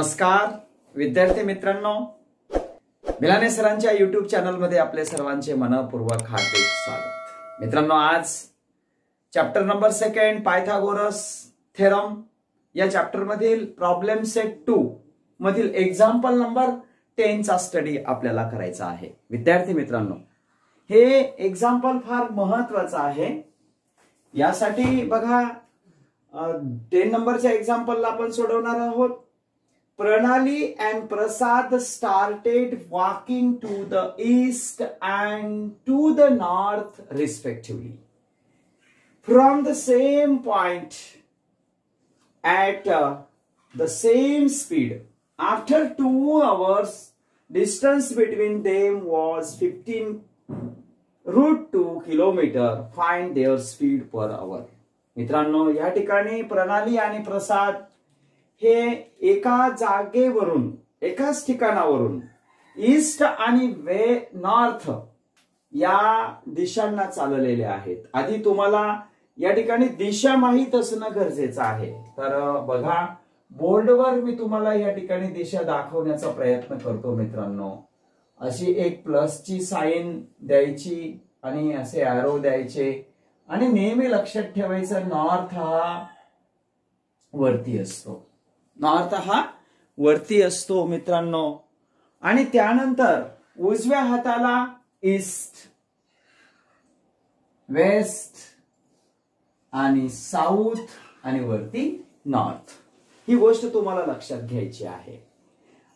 नमस्कार विद्यार्थी मित्रांनो, मिलाने सरांच्या YouTube चॅनल मध्ये आपले सर्वांचे मनपूर्वक हार्दिक स्वागत। मित्रांनो, आज चॅप्टर नंबर 2 पायथागोरस थेरम या चॅप्टर मधील प्रॉब्लेम सेट 2 मधील एग्जाम्पल नंबर 10 चा स्टडी आपल्याला करायचा आहे। विद्यार्थी मित्रांनो, हे एग्जाम्पल फार महत्त्वाचं आहे। यासाठी बघा 10 नंबरच्या एग्जाम्पलला आपण सोडवणार आहोत। Pranali and Prasad started walking to the east and to the north respectively from the same point at the same speed. After 2 hours, distance between them was 15√2 kilometer. Find their speed per hour. मित्रांनो, या ठिकाणी प्रणाली आणि प्रसाद हे एका जागेवरून एकाच ठिकाणावरून ईस्ट आणि नॉर्थ या दिशांना चाललेले आहेत। आधी तुम्हाला या ठिकाणी दिशा माहित असणं गरजेचं आहे। तर बघा, बोर्डवर मी तुम्हाला या ठिकाणी दिशा दाखवण्याचा प्रयत्न करतो। मित्रांनो, अशी एक प्लसची साइन द्यायची आणि असे एरो द्यायचे आणि नेहमी लक्षात ठेवायचं नॉर्थ हा वरती असतो। नॉर्थ हा वरती असतो मित्रांनो। आणि त्यानंतर उजव्या हाताला ईस्ट, वेस्ट आणि साऊथ आणि वरती नॉर्थ, ही गोष्ट तुम्हाला लक्षात घ्यायची आहे।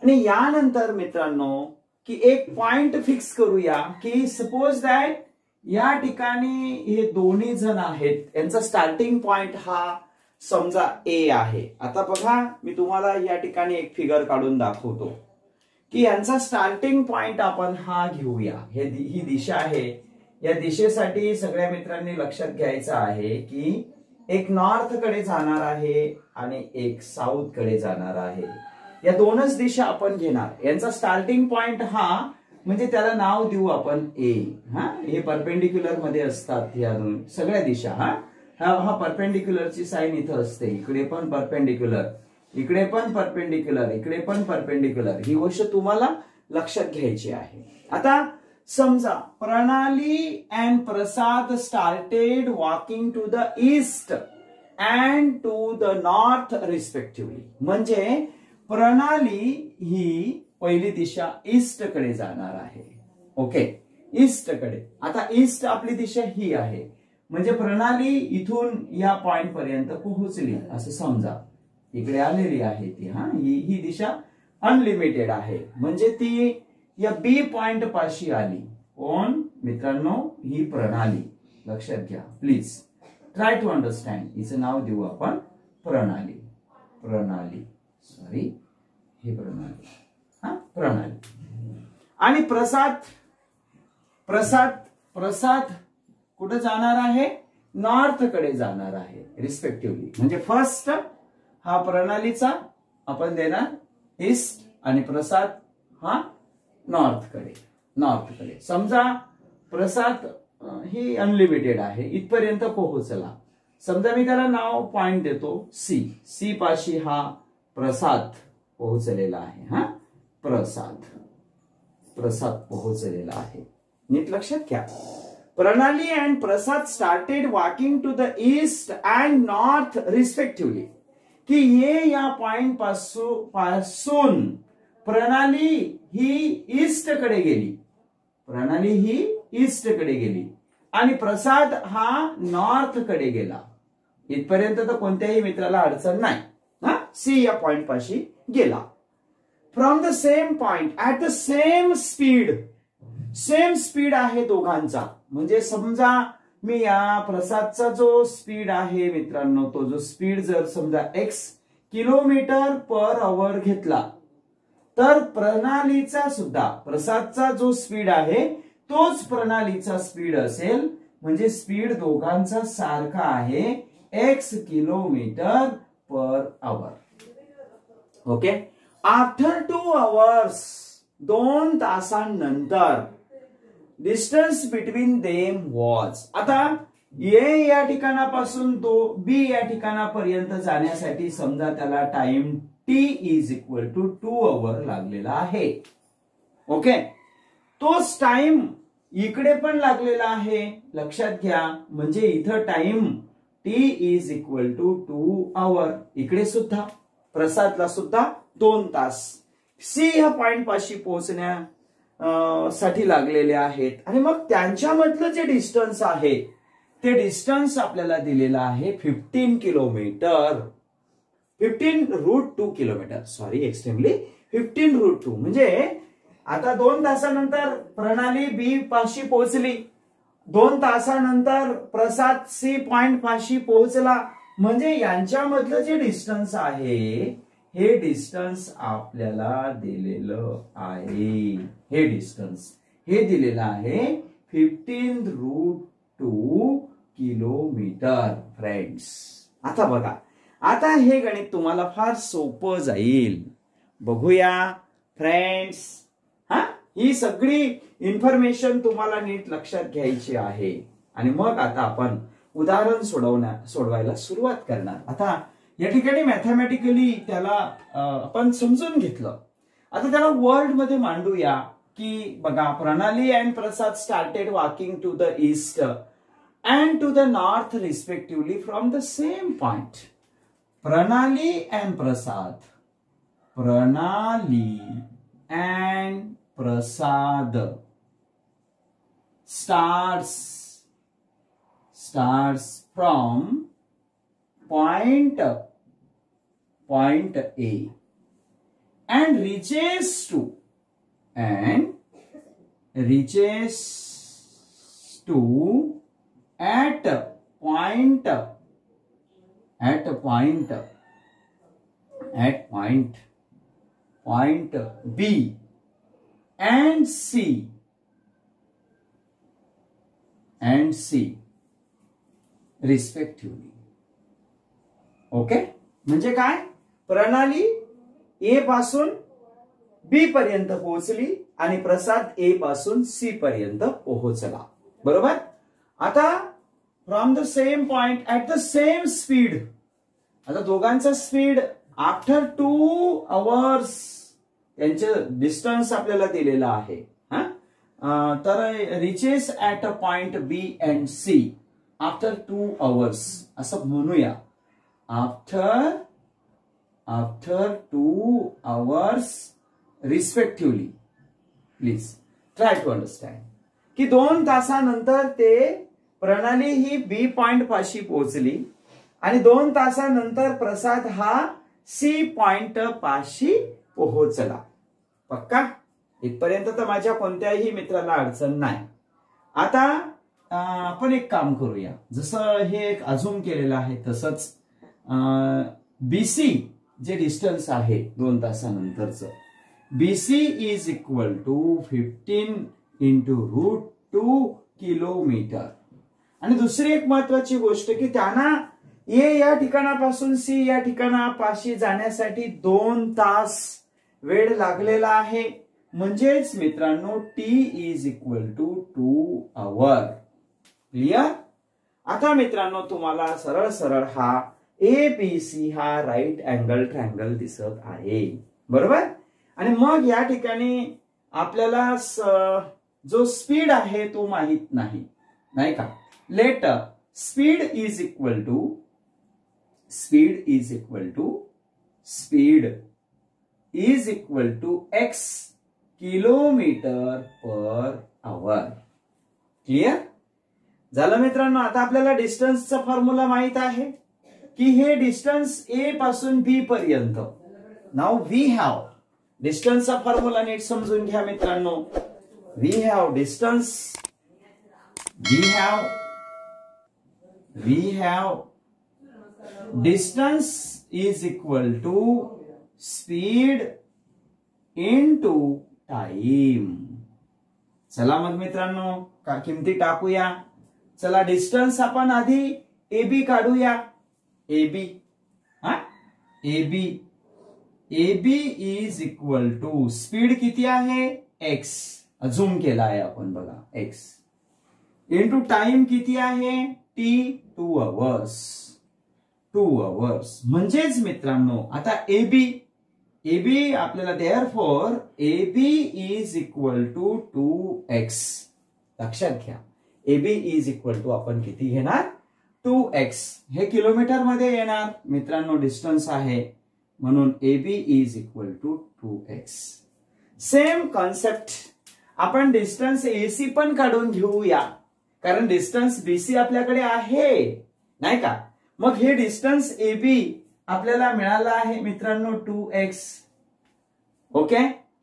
आणि यानंतर मित्रांनो की एक पॉइंट फिक्स करूया की सपोज दॅट या ठिकाणी हे दोन्ही जण आहेत, यांचा स्टार्टिंग पॉइंट हा समजा ए आहे। आता बघा, मी तुम्हाला या ठिकाणी एक फिगर काढून दाखवतो की यांचा स्टार्टिंग पॉइंट आपण हा घेऊया। ही दिशा आहे। या दिशेसाठी सगळ्या मित्रांनी लक्षात घ्यायचं आहे की एक नॉर्थ कडे जाणार आहे आणि एक साऊथ कडे जाणार आहे। या दोनच दिशा आपण घेणार। यांचा स्टार्टिंग पॉइंट हा म्हणजे त्याला नाव देऊ आपण ए। हे परपेंडिक्युलर मध्ये असतात या सगळ्या दिशा। हा परपेंडिक्युलरची साइन इथं असते। इकडे पण परपेंडिक्युलर, इकडे पण परपेंडिक्युलर, इकडे पण परपेंडिक्युलर। ही गोष्ट तुम्हाला लक्षात घ्यायची आहे। आता समजा Pranali and Prasad started walking to the east and to the north respectively. म्हणजे प्रणाली ही पहिली दिशा ईस्ट कडे जाणार आहे। ओके, ईस्ट कडे। आता ईस्ट आपली दिशा ही आहे, म्हणजे प्रणाली इथून या पॉइंट पर्यंत पोहोचली असं समजा। इकडे आलेली आहे ती। ही दिशा अनलिमिटेड आहे, म्हणजे ती या बी पॉइंट पाशी आली। कोण मित्रांनो? ही प्रणाली। लक्षात घ्या प्लीज, ट्राय टू अंडरस्टँड। हिचं नाव देऊ आपण प्रणाली। प्रणाली, सॉरी, ही प्रणाली। प्रणाली आणि प्रसाद कुठे जाणार आहे? नॉर्थ कडे जाणार आहे रिस्पेक्टिव्हली। म्हणजे फर्स्ट हा प्रणालीचा आपण देणार ईस्ट आणि प्रसाद हा नॉर्थ कडे। समजा प्रसाद ही अनलिमिटेड आहे, इथपर्यंत पोहोचला। समजा मी त्याला नाव पॉइंट देतो सी पाशी हा प्रसाद पोहोचलेला आहे। प्रसाद पोहोचलेला आहे। नीट लक्षात घ्या। Pranali and Prasad started walking to the east and north respectively. कि ये या पॉइंट पासून प्रणाली ही ईस्ट कडे गेली, आणि प्रसाद हा नॉर्थ कडे गेला। इथपर्यंत तर कोणत्याही मित्राला अडचण नाही। सी या पॉइंट पाशी गेला। From the same point at the same speed आहे दोघांचा। म्हणजे समजा मी या प्रसादचा जो स्पीड आहे मित्रांनो, तो जो स्पीड जर समजा x किलोमीटर पर आवर घेतला, तर प्रणालीचा सुद्धा प्रसादचा जो स्पीड आहे तोच प्रणालीचा स्पीड असेल। म्हणजे स्पीड दोघांचा सारखा आहे, x किलोमीटर पर आवर। ओके, आफ्टर 2 hours, 2 तासांनंतर डिस्टन्स बिटवीन देम वॉज। आता ए या ठिकाणापासून तो बी या ठिकाणापर्यंत जाण्यासाठी समजा त्याला time T is equal to 2 hour लागलेला आहे. ओके, तोच टाइम इकडे पण लागलेला आहे, लक्षात घ्या. म्हणजे इथं time T is equal to 2 hour, इकडे सुद्धा प्रसादला सुद्धा 2 तास सी ह्या पॉइंट पाशी पोहोचण्यासाठी लागलेले आहेत. आणि मग त्यांच्यामधलं जे डिस्टन्स आहे ते डिस्टन्स आपल्याला दिलेलं आहे 15 किलोमीटर. 15√2 kilometre, sorry extremely 15√2. म्हणजे आता 2 तासानंतर प्रणाली बी पाशी पोहोचली, 2 तासानंतर प्रसाद सी पॉइंट पाशी पोहोचला. म्हणजे यांच्यामधलं जे डिस्टन्स आहे हे डिस्टन्स आपल्याला दिलेलं आहे. हे डिस्टन्स हे दिलेलं आहे 15√2 किलोमीटर. फ्रेंड्स, आता बघा, आता हे गणित तुम्हाला फार सोपं जाईल. बघूया फ्रेंड्स. ही सगळी इन्फॉर्मेशन तुम्हाला नीट लक्षात घ्यायची आहे. आणि मग आता आपण उदाहरण सोडवायला सुरुवात करणार. आता या ठिकाणी मॅथमॅटिकली त्याला आपण समजून घेतलं. आता त्याला वर्ड मध्ये मांडूया की बघा, Pranali and Prasad started walking to the east and to the north respectively from the same point. Pranali and Prasad, Pranali and Prasad starts from point A and reaches to at point B and C respectively. Okay, म्हणजे काय, प्रणाली ए पासून B पर्यंत पोहोचली आणि प्रसाद ए पासून C पर्यंत पोहोचला. बरोबर. आता from the same point at the same speed. आता दोघांचा स्पीड आफ्टर 2 आवर्स त्यांचं डिस्टन्स आपल्याला दिलेलं आहे. तर reaches at a point B and C after 2 hours असं म्हणूया. After 2 hours respectively. Please try to understand की 2 तासानंतर ते प्रणाली ही बी पॉइंट पाशी पोहोचली आणि 2 तासानंतर प्रसाद हा सी पॉइंट पाशी पोहोचला. पक्का? इथपर्यंत तर माझ्या कोणत्याही मित्राला अडचण नाही. आता आपण एक काम करूया, जसं हे एक अझूम केलेलं आहे तसंच बीसी जे डिस्टन्स आहे 2 तासानंतरचं, BC is equal to 15 √2 kilometre. आणि दुसरी एक महत्वाची गोष्ट की त्यांना ए या ठिकाणापासून सी या ठिकाणापाशी जाण्यासाठी 2 तास वेळ लागलेला आहे. म्हणजेच मित्रांनो T is equal to 2 hour. Clear? आता मित्रांनो तुम्हाला सरळ सरळ हा एबीसी हा राईट अँगल ट्रायंगल दिसत आहे. बरोबर. आणि मग या ठिकाणी आपल्याला जो स्पीड आहे तो माहित नाही का. Let speed is equal to x kilometre per hour. Clear झालं मित्रांनो? आता आपल्याला डिस्टन्सचा फॉर्म्युला माहित आहे की हे डिस्टन्स ए पासून बी पर्यंत. नाउ वी हॅव डिस्टन्सचा फॉर्म्युला नीट समजून घ्या मित्रांनो. We have distance, we have distance is equal to speed into time. चला मग मित्रांनो का किमती टाकूया. चला डिस्टन्स आपण आधी एबी काढूया. AB is equal to speed किती आहे एक्स, झूम केला आहे आपण बघा एक्स, इनटू टाइम किती आहे टी 2 आवर्स. म्हणजेच मित्रांनो आता एबी AB आपल्याला therefore AB is equal to 2x. लक्षात घ्या, AB इज इक्वल टू आपण किती घेणार 2x. हे किलोमीटर मध्ये येणार मित्रांनो, डिस्टन्स आहे म्हणून AB is equal to 2x. Same concept आपण डिस्टन्स AC पण काढून घेऊया, कारण डिस्टन्स BC आपल्याकडे आहे नाही का. मग हे डिस्टन्स AB आपल्याला मिळालं आहे मित्रांनो 2x. ओके,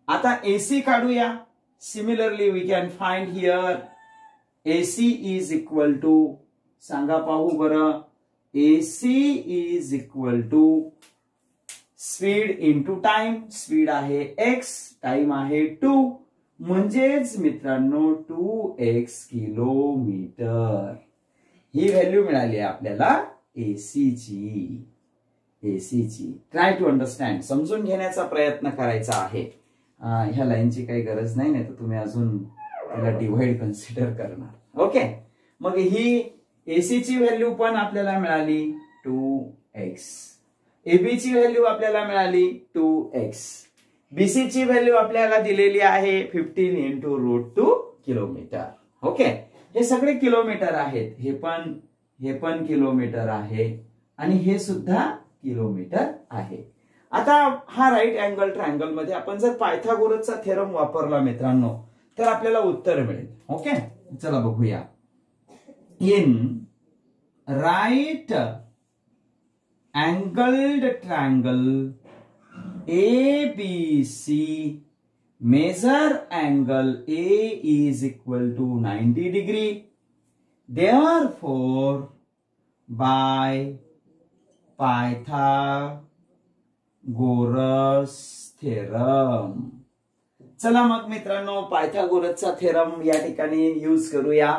आता AC काढूया. Similarly we can find here AC is equal to, सांगा पाहू बरं, AC is equal to speed into time. Speed आहे x, टाइम आहे 2, म्हणजेच मित्रांनो 2x किलोमीटर. ही व्हॅल्यू मिळाली आहे आपल्याला एसीची. ट्राय टू अंडरस्टँड, समजून घेण्याचा प्रयत्न करायचा आहे. ह्या लाईनची काही गरज नाही, तर तुम्ही अजून त्याला डिव्हाइड कन्सिडर करणार. ओके, मग ही एसीची व्हॅल्यू पण आपल्याला मिळाली 2x. AB ची व्हॅल्यू आपल्याला मिळाली 2x. BC ची व्हॅल्यू आपल्याला दिलेली आहे 15 इंटू √2 किलोमीटर. ओके, हे सगळे किलोमीटर आहेत. हे पण किलोमीटर आहे आणि हे सुद्धा किलोमीटर आहे. आता हा राईट अँगल ट्रायंगल मध्ये आपण जर पायथागोरसचा थेरम वापरला मित्रांनो, तर आपल्याला उत्तर मिळेल. ओके, चला बघूया. In right angled triangle ABC, measure angle A is equal to 90 degree. Therefore, by Pythagoras theorem. चला मग मित्रांनो, पायथागोरसचा थेरम या ठिकाणी यूज करूया.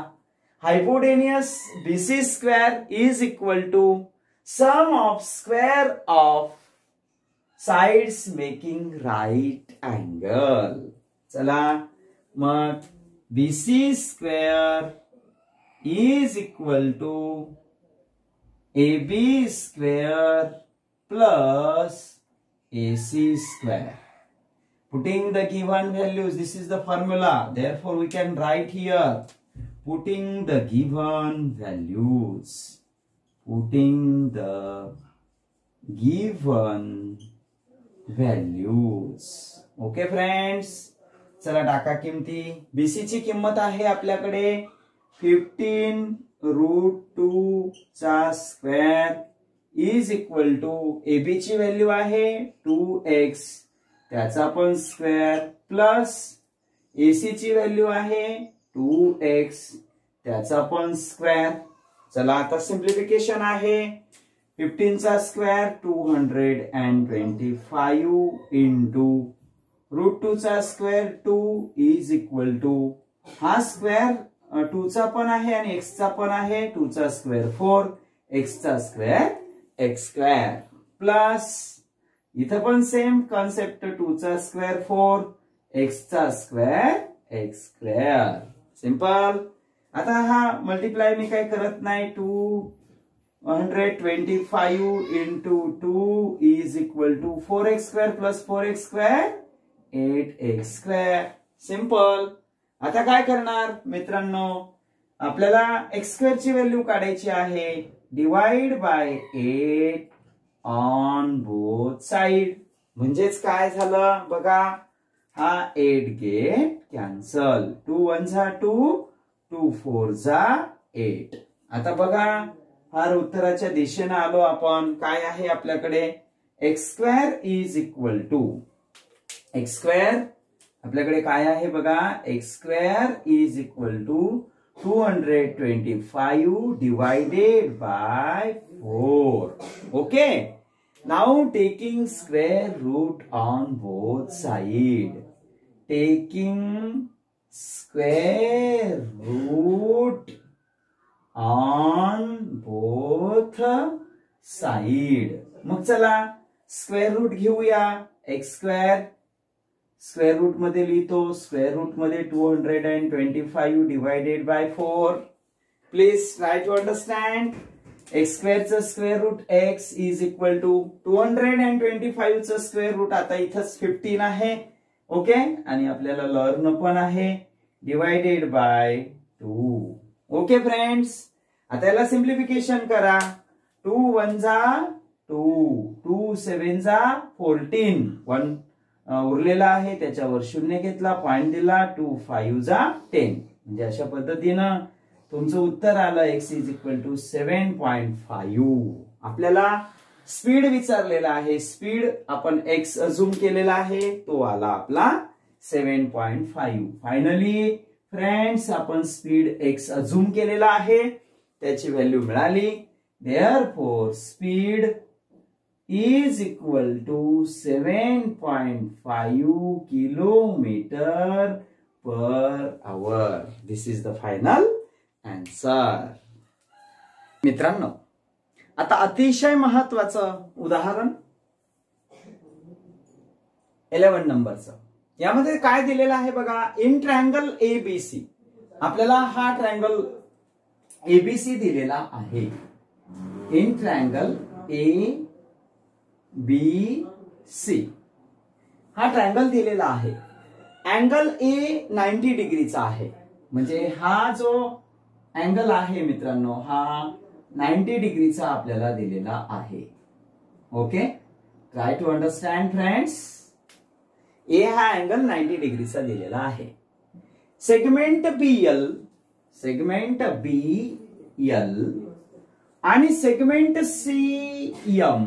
Hypotenuse BC square is equal to sum of square of sides making right angle. चला मग BC square is equal to AB square plus AC square. Putting the given values, this is the formula. Therefore, we can write here. Putting the given values. Putting the given values. Okay friends, चला टाका किमती. BC ची किंमत आहे आपल्याकडे 15 √2 चा square is equal to AB ची value आहे 2x, त्याचा पण स्क्वेअर प्लस AC ची व्हॅल्यू आहे 2x, त्याचा पण स्क्वेअर. चला आता सिंप्लिफिकेशन आहे. 15 चा स्क्वेअर 225 इंटू √2 चा स्क्वेअर 2 इज इक्वल टू, हा स्क्वेअर 2 चा पण आहे आणि x चा पण आहे, 2 चा स्क्वेअर 4, x चा स्क्वेअर x स्क्वेअर प्लस इथं पण सेम कॉन्सेप्ट, 2 चा स्क्वेअर 4, x चा स्क्वेअर x स्क्वेअर. सिंपल. आता हा मल्टिप्लाय मी काय करत नाही. 225 into 2 is equal to 4x square plus 4x square 8x square. Simple. आता काय करणार मित्रांनो, आपल्याला x स्क्वेअर ची व्हॅल्यू काढायची आहे. Divide by 8 on both side. म्हणजेच काय झालं बघा, हा 8 गेट कॅन्सल. 2 1 जा 2, 2 4 जा 8. आता बघा, हा उत्तराच्या दिशेने आलो आपण. काय आहे आपल्याकडे, x square is equal to, x square आपल्याकडे काय आहे बघा, x square is equal to 225 divided by 4. Okay, now taking square root on both side. Taking square root on both side. मग चला स्क्वेअर रूट घेऊया. x स्क्वेअर स्क्वेअर रूट मध्ये लिहितो. Square root मध्ये 225 divided by 4. Please try to understand. X स्क्वेअरचं square root x is equal to 225 चं square route, आता इथंच 15 आहे. ओके, आणि आपल्याला लर्न पण आहे, डिवायडेड बाय 2. ओके फ्रेंड्स, आता याला सिम्प्लिफिकेशन करा. 2 1 जा 2, 2 7 जा 14, 1 उरलेला आहे त्याच्यावर 0 घेतला, पॉइंट दिला, 2 5 जा 10. म्हणजे अशा पद्धतीनं तुमचं उत्तर आलं x इज इक्वल टू 7.5. आपल्याला स्पीड विचारलेला आहे, स्पीड आपण x अझूम केलेला आहे, तो आला आपला 7.5. फायनली फ्रेंड्स आपण स्पीड x अझूम केलेला आहे, त्याची व्हॅल्यू मिळाली. Therefore speed is equal to 7.5 kilometer per hour. This is the final answer. मित्रांनो, आता अतिशय महत्वाचं उदाहरण 11 नंबरचं. यामध्ये काय दिलेलं आहे बघा, इन ट्रायंगल ABC. आपल्याला हा ट्रायंगल ABC दिलेला आहे. इन ट्रायंगल ABC हा ट्रायंगल दिलेला आहे. अँगल A 90 डिग्रीचा आहे, म्हणजे हा जो अँगल आहे मित्रांनो हा 90 डिग्रीचा आपल्याला दिलेला आहे. Okay, try to understand friends. A हा अँगल 90 डिग्रीचा दिलेला आहे. सेगमेंट BL आणि segment CM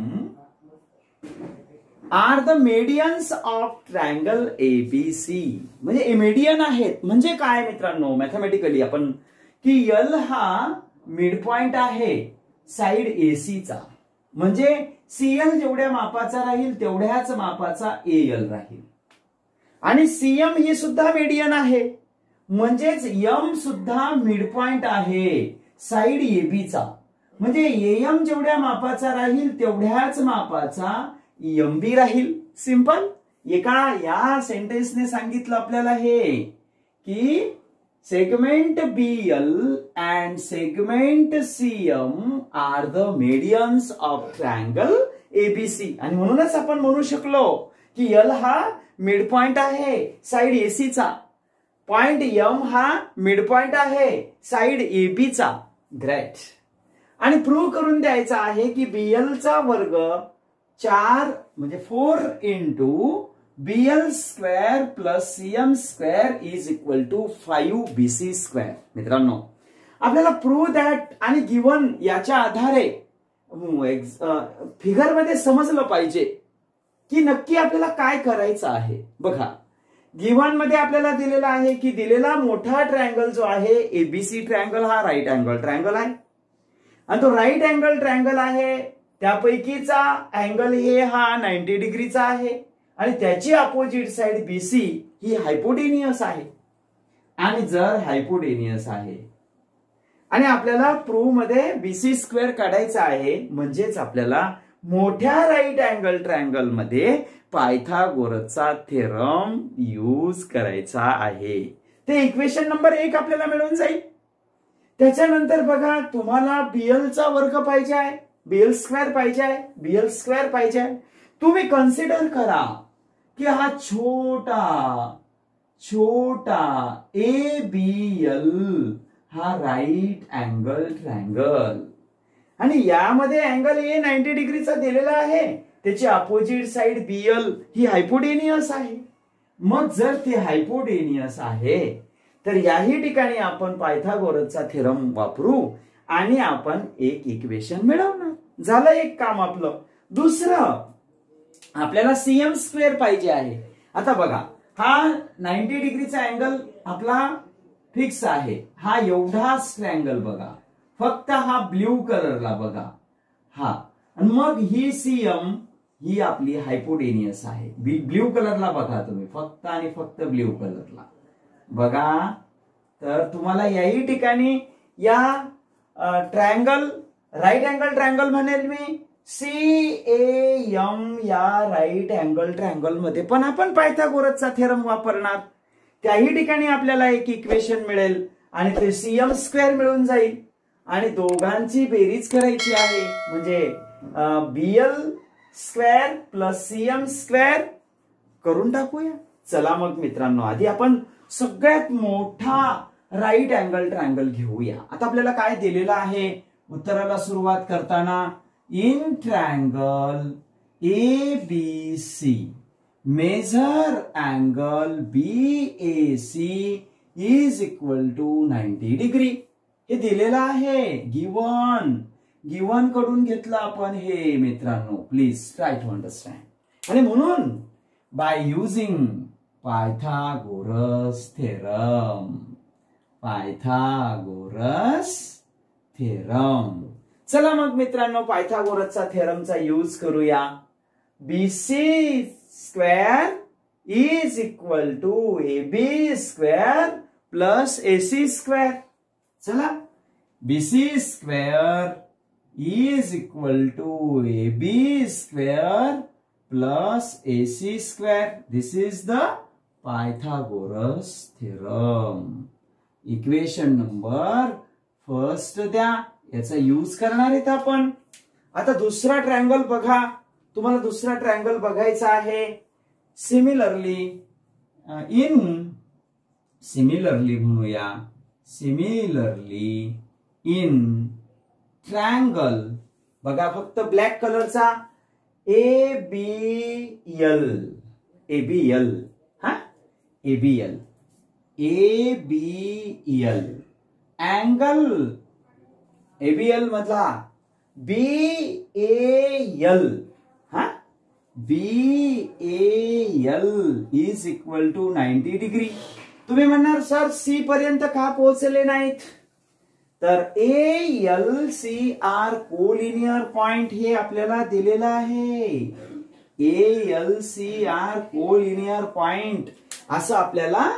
are the medians of triangle ABC. म्हणजे मीडियन आहेत म्हणजे काय मित्रांनो, मॅथमॅटिकली आपण की L हा मिड पॉइंट आहे साइड AC चा, म्हणजे CL जेवढ्या मापाचा राहील तेवढ्याच मापाचा AL राहील. आणि CM ही सुद्धा मीडियन आहे, म्हणजेच M सुद्धा मिड पॉइंट आहे साइड AB चा, म्हणजे AM जेवढ्या मापाचा राहील तेवढ्याच मापाचा MB राहील. सिंपल. एका या सेंटेन्सने सांगितलं आपल्याला हे की segment BL and segment CM are the medians of triangle ABC. आणि म्हणूनच आपण म्हणू शकलो की L हा मिड पॉइंट आहे साइड AC चा, पॉइंट M हा मिड पॉइंट आहे साइड AB चा. ग्रेट. आणि प्रूव्ह करून द्यायचा आहे की BL चा वर्ग 4 म्हणजे 4 into BL square plus CM square is equal to 5BC square. मित्रांनो, आपल्याला प्रूव्ह दॅट आणि गिवन याच्या आधारे फिगर मध्ये समजलं पाहिजे की नक्की आपल्याला काय करायचं आहे. बघा, गिवन मध्ये आपल्याला दिलेला आहे की दिलेला मोठा ट्रायंगल जो आहे ABC ट्रायंगल हा राईट अँगल ट्रायंगल आहे, आणि तो राईट अँगल ट्रायंगल आहे त्यापैकीचा अँगल हे हा 90 डिग्रीचा आहे, आणि त्याची अपोजिट साइड BC ही हायपोटेनियस आहे. आणि जर हायपोटेनियस आहे आणि आपल्याला प्रूव्ह मध्ये BC स्क्वेअर काढायचा आहे, म्हणजेच आपल्याला मोठ्या राईट अँगल ट्रायंगल मध्ये पायथागोरसचा थेरम यूज करायचा आहे. ते इक्वेशन नंबर 1 आपल्याला मिळून जाईल. त्याच्यानंतर बघा, तुम्हाला BL चा वर्ग पाहिजे आहे, BL स्क्वेअर पाहिजे आहे, BL स्क्वेअर पाहिजे आहे. तुम्ही कन्सिडर करा की हा छोटा ABL हा राईट अँगल ट्रायंगल, आणि यामध्ये अँगल A 90 डिग्रीचा दिलेला आहे, त्याची अपोजिट साइड BL ही हायपोटेनियस आहे. मग जर ते हायपोटेनियस आहे तर याही ठिकाणी आपण पायथागोरसचा थेरम वापरू आणि आपण एक इक्वेशन मिळवणार. झालं एक काम आपलं. दुसरं, आपल्याला CM स्क्वेअर पाहिजे आहे. आता बघा, हा 90 डिग्रीचा अँगल आपला फिक्स आहे, हा एवढाच ट्रायंगल बघा, फक्त हा ब्ल्यू कलरला बघा हा, आणि मग ही CM ही आपली हायपोटेनियस आहे. ब्ल्यू कलरला बघा तुम्ही, फक्त आणि फक्त ब्ल्यू कलरला बघा. तर तुम्हाला याही ठिकाणी या ट्रायंगल राईट अँगल ट्रायंगल म्हणेल मी CAM या राईट अँगल ट्रायंगल मध्ये पण आपण पायथागोरसचा थेरम वापरणार. त्याही ठिकाणी आपल्याला एक इक्वेशन मिळेल आणि ते CM स्क्वेअर मिळून जाईल. आणि दोघांची बेरीज करायची आहे म्हणजे BL square plus CM square करून टाकूया. चला मग मित्रांनो, आधी आपण सगळ्यात मोठा राईट अँगल ट्रायंगल घेऊया. आता आपल्याला काय दिलेलं आहे उत्तराला सुरुवात करताना, in triangle ABC measure angle BAC is equal to 90 degree. हे दिलेलं आहे, गिवन कडून घेतलं आपण हे मित्रांनो. Please try to understand. आणि म्हणून बाय युजिंग पायथागोरस थेरम. चला मग मित्रांनो, पायथागोरसचा थेरमचा यूज करूया. BC square is equal to AB square plus AC square. चला, BC square is equal to AB square plus AC square. This is the Pythagoras theorem. Equation number first द्या, याचा use करणार आहेत आपण. आता दुसरा ट्रायंगल बघा, तुम्हाला दुसरा ट्रायंगल बघायचा आहे. सिमिलरली म्हणूया, सिमिलरली इन ट्रायंगल बघा फक्त ब्लॅक कलरचा ABL अँगल ABL मधला BAL is equal to 90 degree. तुम्ही म्हणणार सर C पर्यंत का पोहोचले नाहीत, तर ALCR कोलिनियर पॉइंट हे आपल्याला दिलेलं आहे. ALCR कोलिनियर पॉइंट असं आपल्याला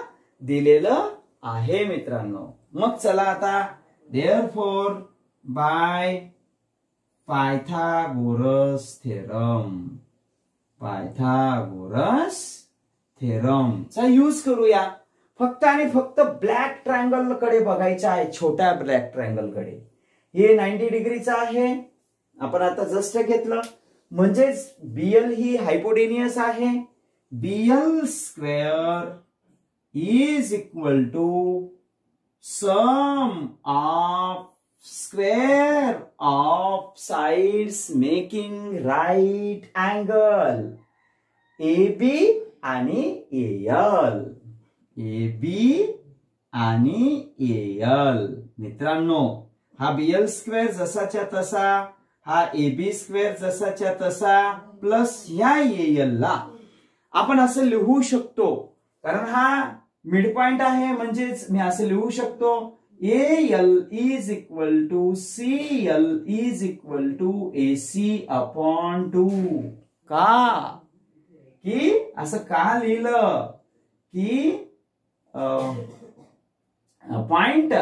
दिलेलं आहे मित्रांनो. मग चला आता, देअरफॉर बाय पायथागोरस थेरमचा यूज करूया. फक्त आणि फक्त ब्लॅक ट्रायंगल कडे बघायचं आहे, छोट्या ब्लॅक ट्रायंगल कडे. हे 90 डिग्रीचा आहे, आपण आता जस्ट घेतलं. म्हणजेच BL ही हायपोटेनियस आहे. BL square is equal to sum of square of sides making right angle AB आणि AL. AB आणि AL मित्रांनो, हा BL स्क्वेअर जसाच्या तसा, हा AB स्क्वेअर जसाच्या तसा, प्लस ह्या AL ला आपण असं लिहू शकतो, कारण हा मिड पॉइंट आहे. म्हणजेच मी असं लिहू शकतो, AL is equal to CL is equal to AC upon 2. का की असं का लिहिलं की point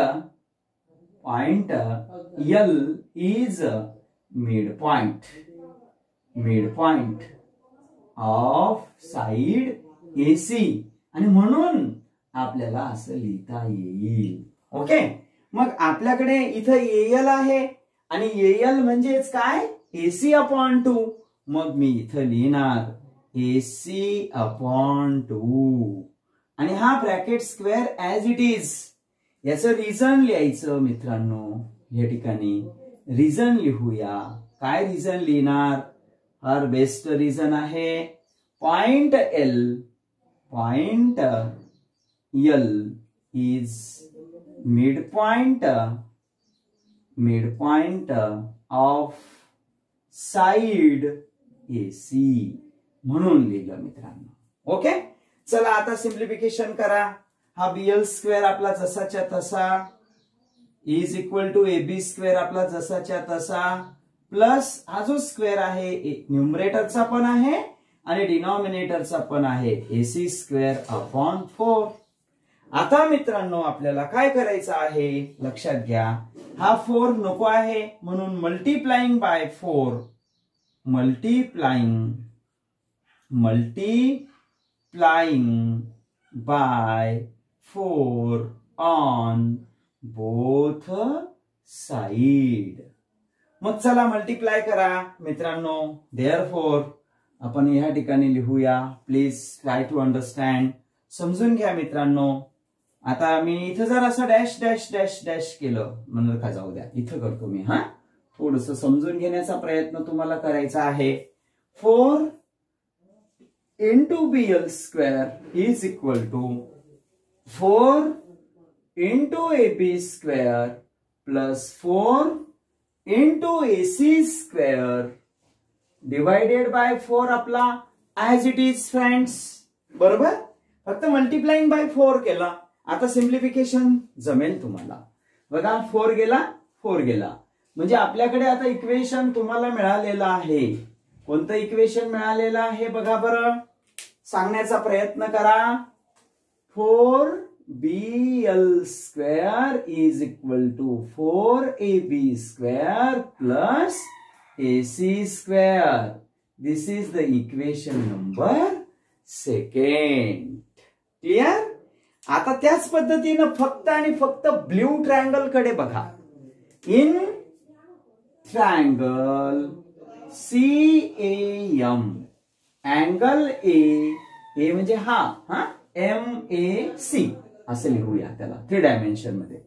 L is mid point of side AC, आणि म्हणून आपल्याला असं लिहिता येईल. ओके, मग आपल्याकडे इथं AL आहे आणि AL म्हणजेच काय, AC अपॉन 2. मग मी इथं लिहिणार AC अपॉन 2 आणि हा bracket square as it is. याचं रिझन लिहायचं मित्रांनो. या ठिकाणी रिझन लिहूया. काय रिझन लिहिणार, हर बेस्ट रिझन आहे point L is mid point of side AC म्हणून लिहिलं मित्रांनो. ओके, चला आता सिम्प्लिफिकेशन करा. हा BL स्क्वेअर आपला जसाच्या तसा is equal to AB square आपला जसाच्या तसा, प्लस हा जो स्क्वेअर आहे न्यूमरेटरचा पण आहे आणि डिनॉमिनेटरचा पण आहे, AC स्क्वेअर अपॉन 4. आता मित्रांनो आपल्याला काय करायचं आहे लक्षात घ्या. हा 4 नको आहे, म्हणून multiplying by 4, multiplying by 4 on both side. मग चला मल्टिप्लाय करा मित्रांनो. देअरफॉर आपण या ठिकाणी लिहूया. Please try to understand. समजून घ्या मित्रांनो. आता मी इथं जर असं डॅश डॅश डॅश डॅश केलं म्हणून का जाऊ द्या, इथं करतो मी. हा, थोडस समजून घेण्याचा प्रयत्न तुम्हाला करायचा आहे. 4 into BL square is equal to 4 into AB square plus 4 into AC square divided by 4 आपला as it is friends. बरोबर. फक्त मल्टिप्लाइंग बाय 4 केला. आता सिम्प्लिफिकेशन जमेल तुम्हाला. बघा 4 गेला 4 गेला म्हणजे आपल्याकडे आता इक्वेशन तुम्हाला मिळालेलं आहे. कोणतं इक्वेशन मिळालेलं आहे बघा बरं, सांगण्याचा प्रयत्न करा. 4BL square is equal to 4AB square plus AC square. This is the equation number 2. Clear. आता त्याच पद्धतीनं फक्त आणि फक्त ब्ल्यू ट्रायंगल कडे बघा. In triangle CAM angle A म्हणजे हा MAC असं लिहूया त्याला 3 डायमेन्शन मध्ये.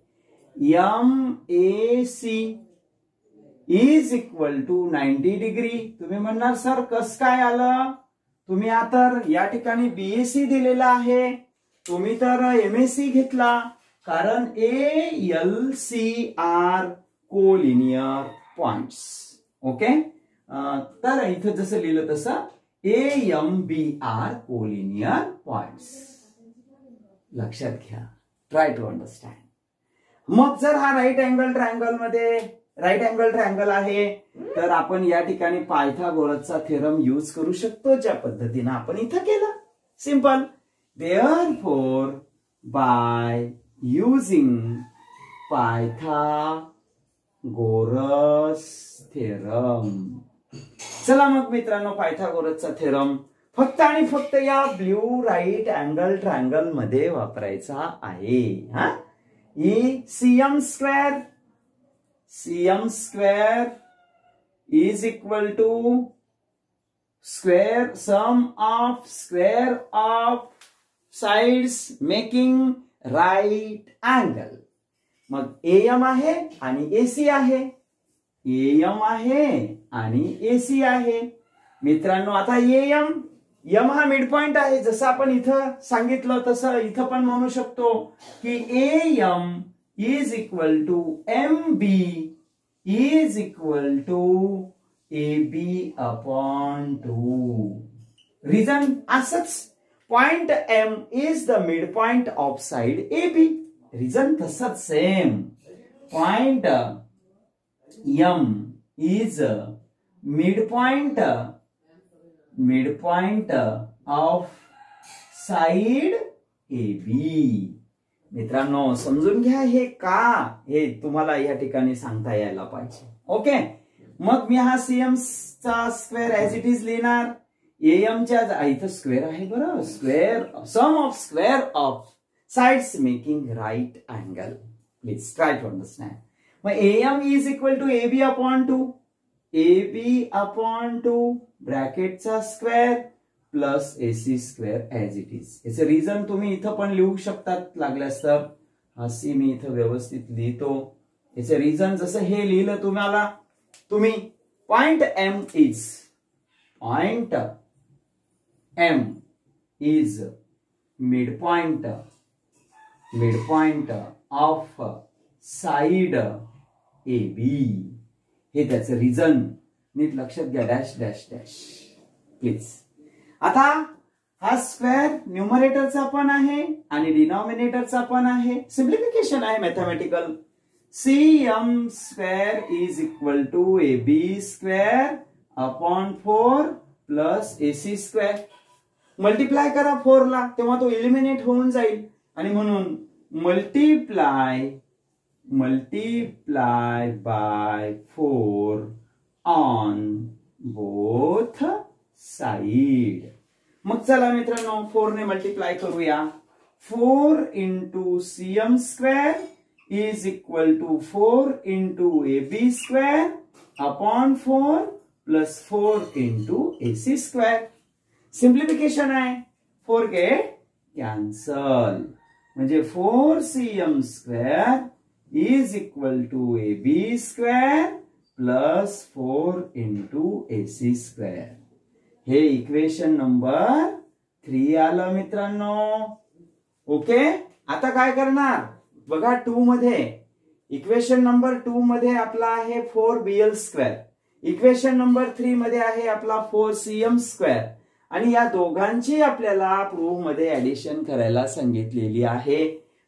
MAC is equal to 90 degree. तुम्ही म्हणणार सर कस काय आलं. तुम्ही आता या ठिकाणी BAC दिलेला आहे, तुम्ही तर MAC घेतला कारण ALC are collinear points. Okay. तर इथं जसं लिहिलं तसं AMBR कोलिनियर पॉइंट्स. लक्षात घ्या. Try to understand. मग जर हा राईट अँगल ट्रायंगल आहे तर आपण या ठिकाणी पायथागोरसचा थेरम यूज करू शकतो ज्या पद्धतीने आपण इथं केला. Simple. Therefore, by using Pythagoras theorem. चला मग मित्रांनो पायथागोरसचा थेरम फक्त आणि फक्त या ब्ल्यू राईट अँगल ट्रायंगल मध्ये वापरायचा आहे. हा, CM square is equal to sum of square of sides making right angle. मग AM आहे आणि AC आहे. AM आहे आणि AC आहे मित्रांनो. आता M हा मिड पॉइंट आहे. जसं आपण इथं सांगितलं तसं इथं पण म्हणू शकतो की AM is equal to MB is equal to AB upon 2. Reason असंच. Point M is the midpoint of side AB. Reason तसंच same. Point M is midpoint of side AB. मित्रांनो समजून घ्या हे का, हे तुम्हाला या ठिकाणी सांगता यायला पाहिजे. ओके. मग मी हा CM चा स्क्वेअर ऍज इट इज लिहिणार. AM च्या इथं स्क्वेअर आहे बरं. Square sum of square of sides making right angle. Please try to understand. मग AM is equal to AB upon 2. AB upon 2 ब्रॅकेटचा square plus AC square as it is. याचं reason तुम्ही इथं पण लिहू शकतात लागल्यास तर. हा C मी इथं व्यवस्थित लिहितो. याचं रिझन जसं हे लिहिलं तुम्ही point M is midpoint of side AB. हे त्याचं रिझन नीट लक्षात घ्या. Dash dash dash please. आता हा स्क्वेअर न्यूमरेटरचा पण आहे आणि डिनॉमिनेटरचा पण आहे. सिम्प्लिफिकेशन आहे mathematical. CM square is equal to AB square upon 4 plus AC square. Multiply करा 4 ला तेव्हा तो इलिमिनेट होऊन जाईल आणि म्हणून multiply by 4 on both side. मग चला मित्रांनो 4 ने मल्टिप्लाय करूया. 4 into CM square is equal to 4 into AB square upon 4 plus 4 into AC square. Simplification आहे. 4 गेट कॅन्सल म्हणजे 4cm square is equal to AB square plus 4 into AC square. हे equation number 3 आलं मित्रांनो. Okay, आता काय करणार बघा. 2 मध्ये इक्वेशन नंबर 2 मध्ये आपला आहे 4BL स्क्वेअर. इक्वेशन नंबर 3 मध्ये आहे आपला 4cm स्क्वेअर. आणि या दोघांची आपल्याला प्रूफ मध्ये ऍडिशन करायला सांगितलेली आहे,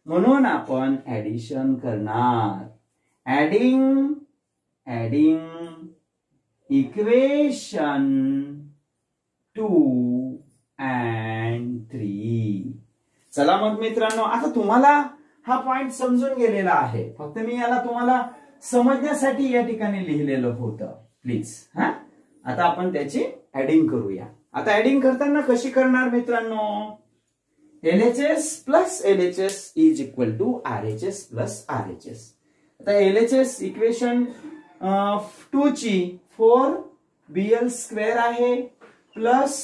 म्हणून आपण ऍडिशन करणार. Adding equation 2 and 3. चला मग मित्रांनो, आता तुम्हाला हा पॉइंट समजून गेलेला आहे. फक्त मी याला तुम्हाला समजण्यासाठी या ठिकाणी लिहिलेलं होतं. प्लीज आता आपण त्याची ऍडिंग करूया. आता ऍडिंग करताना कशी करणार मित्रांनो. LHS plus LHS is equal to RHS plus RHS. आता LHS इक्वेशन 2 ची 4BL स्क्वेअर आहे प्लस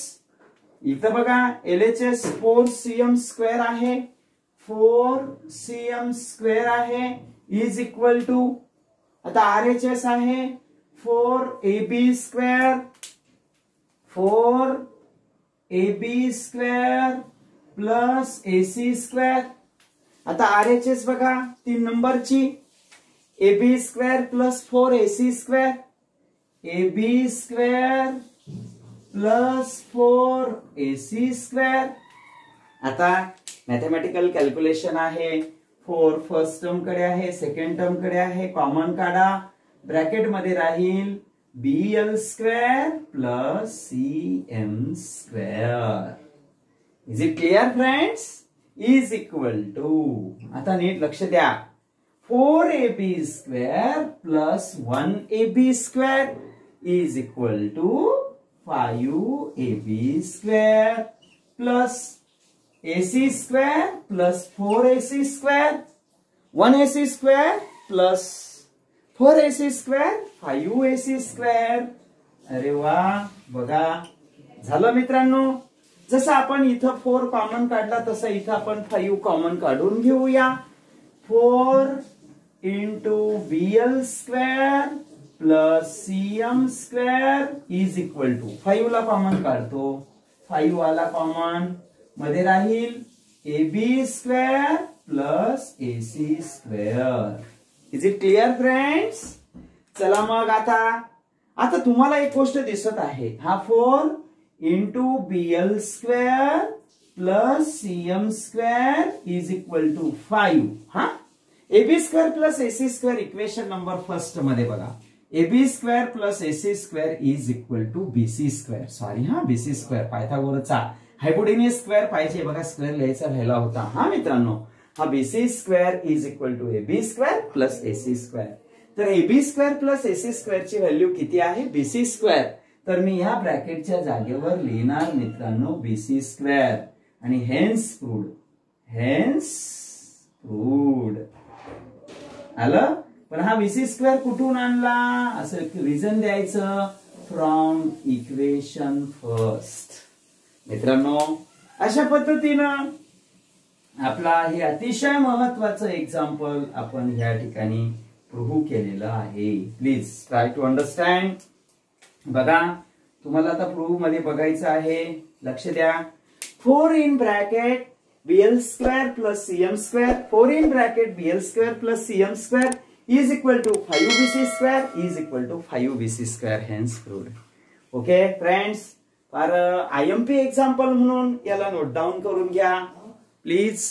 इथं बघा LHS 4cm स्क्वेअर आहे. 4cm स्क्वेअर आहे इज इक्वल टू आता RHS आहे 4AB square 4AB square plus AC square. आता RHS बघा 3 नंबरची AB square plus 4AC square. AB square plus 4AC square. आता मॅथमॅटिकल कॅल्क्युलेशन आहे. 4 फर्स्ट टर्म कडे आहे, सेकंड टर्म कडे आहे, कॉमन काढा. ब्रॅकेट मध्ये राहील BL square plus CM square. Is it clear friends. Is equal to आता नीट लक्ष द्या 4AB square plus 1AB square is equal to 5AB square plus AC square plus 4AC square 1AC square plus 4AC square 5AC square. अरे वा, बघा झालं मित्रांनो. जसं आपण इथं 4 कॉमन काढला तसं इथं आपण 5 कॉमन काढून घेऊया. 4 into BL square plus CM square is equal to 5 ला कॉमन काढतो. 5 वाला कॉमन मध्ये राहील AB square plus AC square. Is it clear friends. चला मग आता तुम्हाला एक गोष्ट दिसत आहे. हा 4 into BL square plus CM square is equal to 5. AB square plus AC square equation number first मध्ये बघा. AB square plus AC square is equal to BC square. Sorry BC square पायथागोरसचा हायपोटेन्यूस स्क्वेअर पाहिजे बघा. स्क्वेअर लिहायचा राहिला होता मित्रांनो. हा BC square is equal to AB square plus AC square. तर AB square plus AC square ची व्हॅल्यू किती आहे BC स्क्वेअर. तर मी ह्या ब्रॅकेटच्या जागेवर लिहिणार मित्रांनो BC स्क्वेअर आणि हेन्स प्रूव्ड आलं. पण हा BC स्क्वेअर कुठून आणला असं रिझन द्यायचं. From equation first. मित्रांनो अशा पद्धतीनं आपला हे अतिशय महत्वाचं एक्झाम्पल आपण या ठिकाणी प्रूव्ह केलेलं आहे. Please try to understand. बघा तुम्हाला आता प्रूव्ह मध्ये बघायचं आहे. लक्ष द्या. 4 in bracket BL square plus CM square 4 in bracket BL square plus CM square is equal to 5BC square is equal to 5BC square. Hence proved. Okay friends, फार IMP example म्हणून याला note down करून घ्या please.